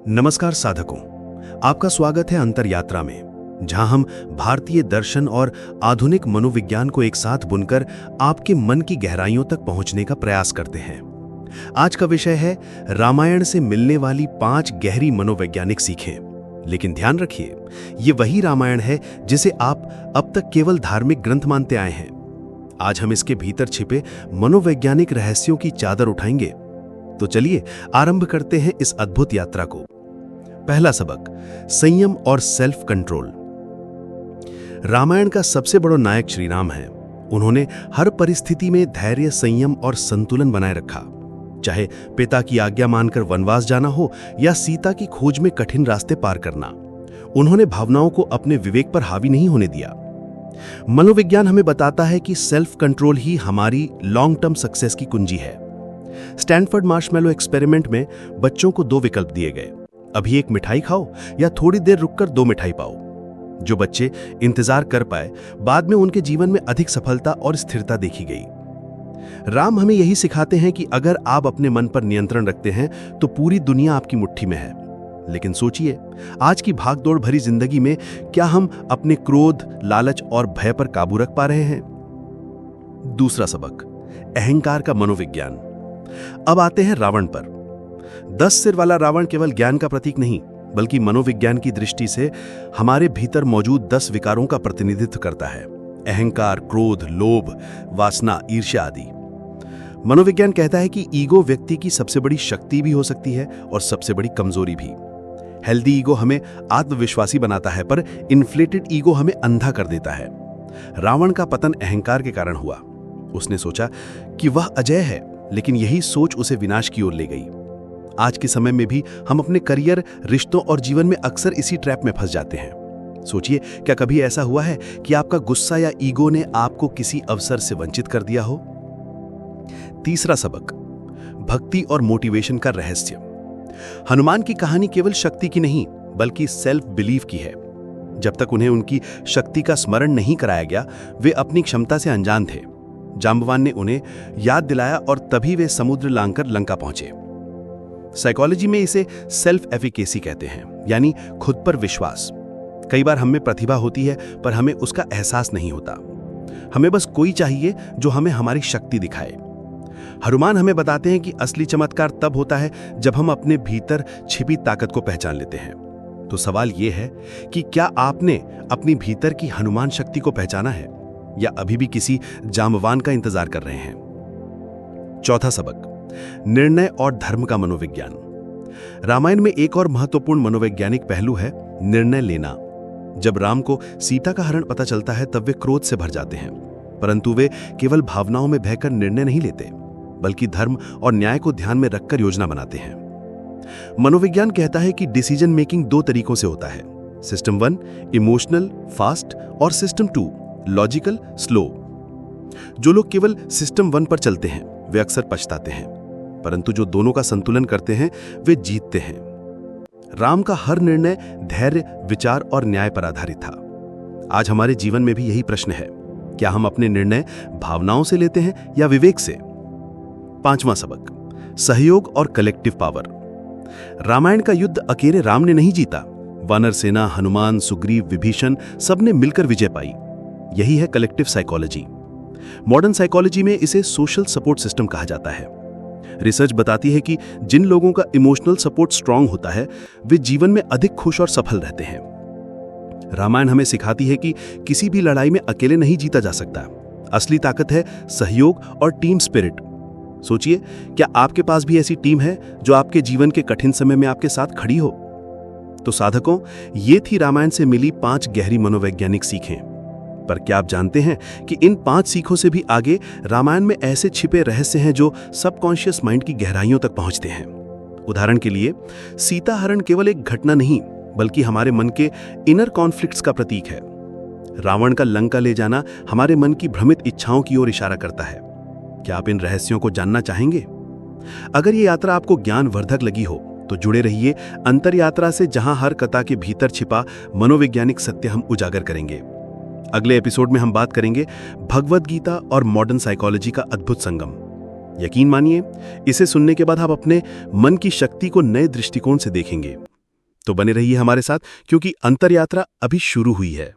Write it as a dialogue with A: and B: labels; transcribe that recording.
A: नमस्कार साधकों, आपका स्वागत है अंतर यात्रा में, जहां हम भारतीय दर्शन और आधुनिक मनोविज्ञान को एक साथ बुनकर आपके मन की गहराइयों तक पहुंचने का प्रयास करते हैं। आज का विषय है रामायण से मिलने वाली 5 गहरी मनोवैज्ञानिक सीखें। लेकिन ध्यान रखिए, ये वही रामायण है जिसे आप अब तक केवल धार्मिक ग्रंथ मानते आए हैं। आज हम इसके भीतर छिपे मनोवैज्ञानिक रहस्यों की चादर उठाएंगे। तो चलिए आरंभ करते हैं इस अद्भुत यात्रा को। पहला सबक, संयम और सेल्फ कंट्रोल। रामायण का सबसे बड़ा नायक श्री राम है। उन्होंने हर परिस्थिति में धैर्य, संयम और संतुलन बनाए रखा। चाहे पिता की आज्ञा मानकर वनवास जाना हो या सीता की खोज में कठिन रास्ते पार करना, उन्होंने भावनाओं को अपने विवेक पर हावी नहीं होने दिया। मनोविज्ञान हमें बताता है कि सेल्फ कंट्रोल ही हमारी लॉन्ग टर्म सक्सेस की कुंजी है। स्टैनफोर्ड मार्शमैलो एक्सपेरिमेंट में बच्चों को 2 विकल्प दिए गए, अभी एक मिठाई खाओ या थोड़ी देर रुककर 2 मिठाई पाओ। जो बच्चे इंतजार कर पाए, बाद में उनके जीवन में अधिक सफलता और स्थिरता देखी गई। राम हमें यही सिखाते हैं कि अगर आप अपने मन पर नियंत्रण रखते हैं तो पूरी दुनिया आपकी मुट्ठी में है। लेकिन सोचिए, आज की भागदौड़ भरी जिंदगी में क्या हम अपने क्रोध, लालच और भय पर काबू रख पा रहे हैं? दूसरा सबक, अहंकार का मनोविज्ञान। अब आते हैं रावण पर। 10 सिर वाला रावण केवल ज्ञान का प्रतीक नहीं, बल्कि मनोविज्ञान की दृष्टि से हमारे भीतर मौजूद 10 विकारों का प्रतिनिधित्व करता है। अहंकार, क्रोध, लोभ, वासना, ईर्ष्या आदि। मनोविज्ञान कहता है कि ईगो व्यक्ति की सबसे बड़ी शक्ति भी हो सकती है और सबसे बड़ी कमजोरी भी। हेल्दी ईगो हमें आत्मविश्वासी बनाता है, पर इन्फ्लेटेड ईगो हमें अंधा कर देता है। रावण का पतन अहंकार के कारण हुआ। उसने सोचा कि वह अजय है, लेकिन यही सोच उसे विनाश की ओर ले गई। आज के समय में भी हम अपने करियर, रिश्तों और जीवन में अक्सर इसी ट्रैप में फंस जाते हैं। सोचिए, क्या कभी ऐसा हुआ है कि आपका गुस्सा या ईगो ने आपको किसी अवसर से वंचित कर दिया हो? तीसरा सबक, भक्ति और मोटिवेशन का रहस्य। हनुमान की कहानी केवल शक्ति की नहीं, बल्कि सेल्फ बिलीफ की है। जब तक उन्हें उनकी शक्ति का स्मरण नहीं कराया गया, वे अपनी क्षमता से अनजान थे। जांबवान ने उन्हें याद दिलाया और तभी वे समुद्र लांघकर लंका पहुंचे। साइकोलॉजी में इसे सेल्फ एफिकेसी कहते हैं, यानी खुद पर विश्वास। कई बार हमें प्रतिभा होती है, पर हमें उसका एहसास नहीं होता। हमें बस कोई चाहिए जो हमें हमारी शक्ति दिखाए। हनुमान हमें बताते हैं कि असली चमत्कार तब होता है जब हम अपने भीतर छिपी ताकत को पहचान लेते हैं। तो सवाल यह है कि क्या आपने अपनी भीतर की हनुमान शक्ति को पहचाना है, या अभी भी किसी जांबवान का इंतजार कर रहे हैं? चौथा सबक, निर्णय और धर्म का मनोविज्ञान। रामायण में एक और महत्वपूर्ण मनोवैज्ञानिक पहलू है निर्णय लेना। जब राम को सीता का हरण पता चलता है, तब वे क्रोध से भर जाते हैं, परंतु वे केवल भावनाओं में बहकर निर्णय नहीं लेते, बल्कि धर्म और न्याय को ध्यान में रखकर योजना बनाते हैं। मनोविज्ञान कहता है कि डिसीजन मेकिंग 2 तरीकों से होता है। सिस्टम 1 इमोशनल, फास्ट, और सिस्टम 2 लॉजिकल, स्लो। जो लोग केवल सिस्टम 1 पर चलते हैं वे अक्सर पछताते हैं, परंतु जो दोनों का संतुलन करते हैं वे जीतते हैं। राम का हर निर्णय धैर्य, विचार और न्याय पर आधारित था। आज हमारे जीवन में भी यही प्रश्न है, क्या हम अपने निर्णय भावनाओं से लेते हैं या विवेक से? 5वां सबक, सहयोग और कलेक्टिव पावर। रामायण का युद्ध अकेले राम ने नहीं जीता। वानर सेना, हनुमान, सुग्रीव, विभीषण सबने मिलकर विजय पाई। यही है कलेक्टिव साइकोलॉजी। मॉडर्न साइकोलॉजी में इसे सोशल सपोर्ट सिस्टम कहा जाता है। रिसर्च बताती है कि जिन लोगों का इमोशनल सपोर्ट स्ट्रांग होता है, वे जीवन में अधिक खुश और सफल रहते हैं। रामायण हमें सिखाती है कि किसी भी लड़ाई में अकेले नहीं जीता जा सकता। असली ताकत है सहयोग और टीम स्पिरिट। सोचिए, क्या आपके पास भी ऐसी टीम है जो आपके जीवन के कठिन समय में आपके साथ खड़ी हो? तो साधकों, ये थी रामायण से मिली 5 गहरी मनोवैज्ञानिक सीखें। पर क्या आप जानते हैं कि इन 5 सीखों से भी आगे रामायण में ऐसे छिपे रहस्य हैं जो सबकॉन्शियस माइंड की गहराइयों तक पहुंचते हैं? उदाहरण के लिए, सीता हरण केवल एक घटना नहीं, बल्कि हमारे मन के इनर कॉन्फ्लिक्ट्स का प्रतीक है। रावण का लंका ले जाना हमारे मन की भ्रमित इच्छाओं की ओर इशारा करता है। क्या आप इन रहस्यों को जानना चाहेंगे? अगर ये यात्रा आपको ज्ञानवर्धक लगी हो तो जुड़े रहिए अंतर यात्रा से, जहां हर कथा के भीतर छिपा मनोवैज्ञानिक सत्य हम उजागर करेंगे। अगले एपिसोड में हम बात करेंगे भगवद गीता और मॉडर्न साइकोलॉजी का अद्भुत संगम। यकीन मानिए, इसे सुनने के बाद आप अपने मन की शक्ति को नए दृष्टिकोण से देखेंगे। तो बने रहिए हमारे साथ, क्योंकि अंतर यात्रा अभी शुरू हुई है।